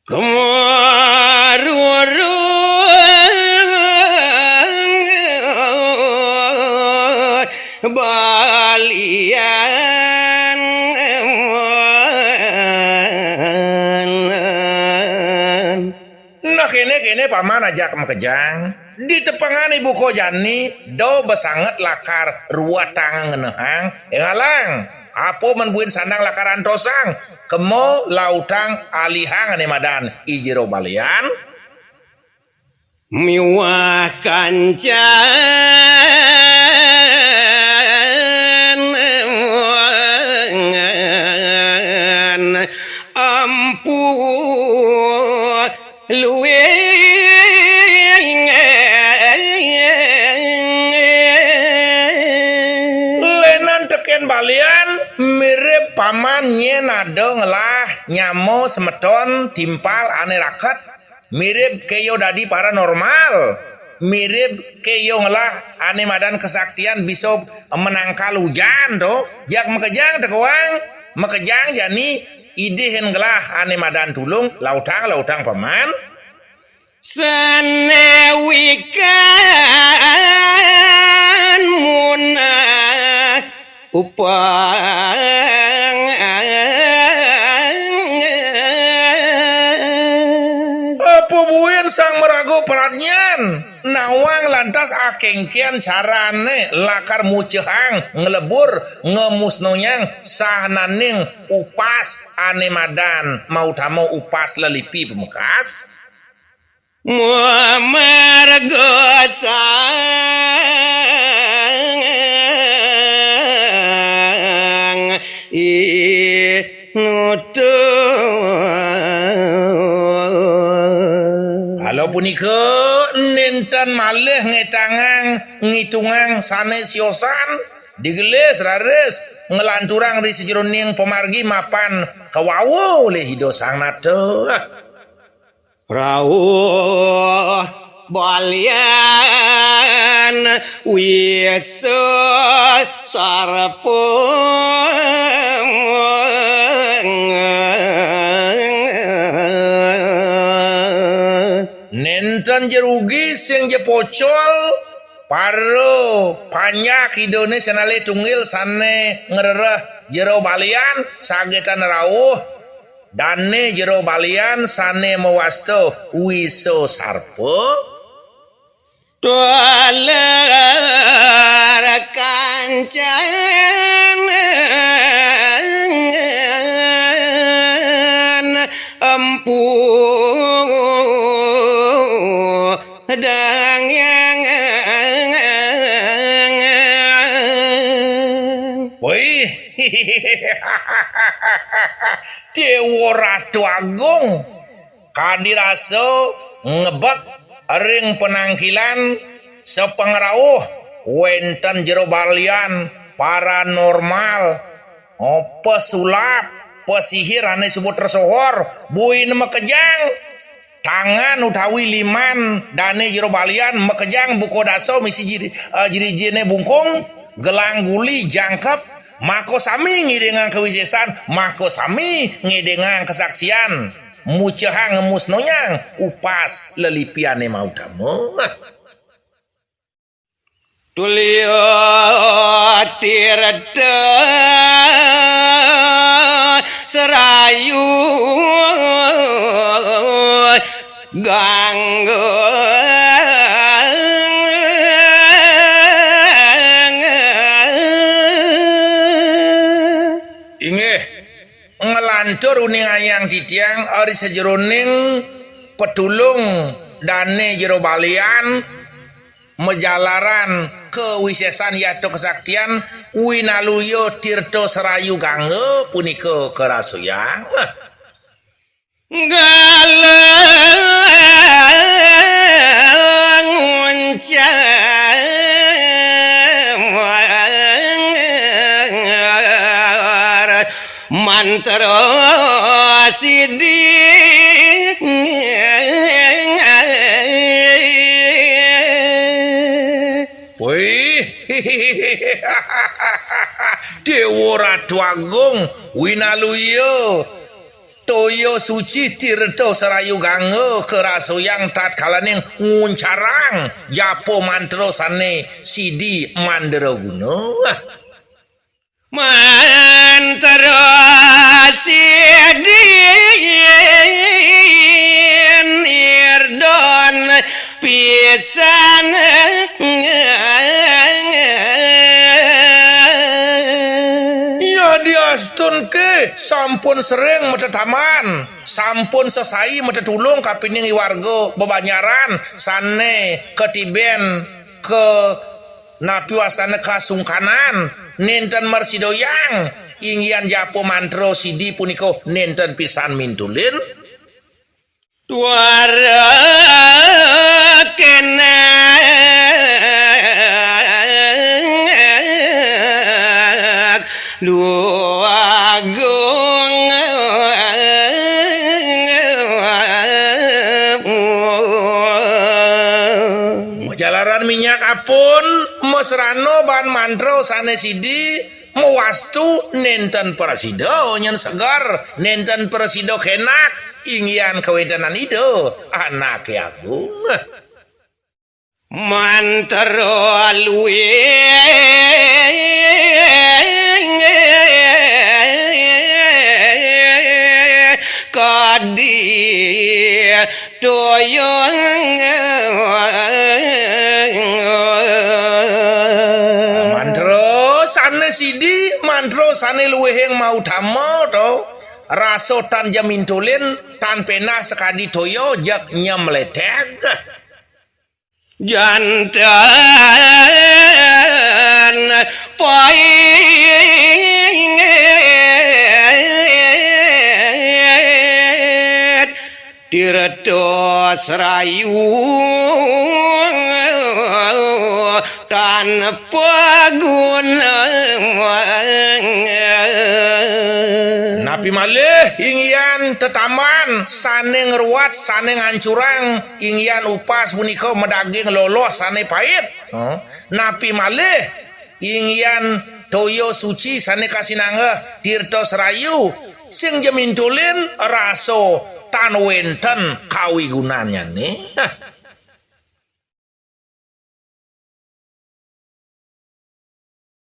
Kemaruru balian nah kene paman aja kejang di tepangan ibu kojani do besanget lakar rua tangan ngenehang ngalang apa menbuin sandang lakaran tosang kemo lautang alihang ane madan ijiro balian miwah kancan ampun luwe lenan teken balian mirip paman nyenado ngelah nyamo semeton timpal ane raket mirip keyo dadi paranormal mirip keyo ngelah ane madan kesaktian bisa menangkal hujan tuh jak mekejang tekewang mekejang jani idehin ngelah ane madan tulung lautang paman sanewikan munah upang apa buin sang meragu peranyan nawang lantas akengkian carane lakar mucehang ngelebur ngemusnonyang sahnaning upas ane madan mau tamo upas lelipi pemekas margosang inutu kalau punika nenten malih ngetangang ngitungang sanes siosan digelis rares ngelanturang di sejeroning pemargi mapan kawawu le hido sang nato rawuh balian wiso sarapung nenten jerugi sing je pocol paro panyak hidone senale tunggil sane ngerereh jero balian sagetan rawuh dane jero balian sane mewasto wiso sarpo dolar kancan empu dang yang woi Dewa Ratu Agung kadiraso ngebek ring penangkilan sepengerawuh wenten jero balian paranormal pesulap pesihir ane sebut tersohor buin mekejang tangan utawi liman dane jero balian mekejang buko daso misi jiri bungkung gelang guli jangkep mako sami ngidengang kewisesan mako sami ngidengang kesaksian mucehang ngemusnonyang upas lelipiane mau tamu tulio tirta serayu ganggu ngelantur uning ayang titiang ari sejeroning petulung dane jero balian mejalaran kewisesan yato kesaktian winaluyo tirto serayu gangge punika kerasuyang galang uncang mantra sidik wih Dewa Ratu Agung winaluyo toyo suci tirto serayu gange kerasoyang tat kalaning nguncarang japo mantro sane sidi mandra guna mantara sidin irdon pisan ya diastun ke sampun sering mata taman sampun sesai mata tulung kapining warga bebanyaran sane ketiben ke napi wasana kasungkanan nenten marsidoyang ingyan japo mantro sidi puniko nenten pisan mintulin tuara kenak luagung jalaran minyak apun mesrano ban mantro sane sidi mewastu nenten prasido nyen segar nenten prasido kenak ingyan kewedanan itu anak aku mantara luwe kadi toyong mantro sane sidi mantro sane luweheng mau tamo to raso tan jamintulin tan pena sekadi toyo jak nyamletek jantan pait tirto serayu tanpa guna napi malih ingyan tetaman sane ngeruat sane ngancurang ingyan upas punika medaging lolos sane pait napi malih ingyan toyo suci sane kasinangeh tirto serayu sing jemintulin raso tan wenten kawigunannya nih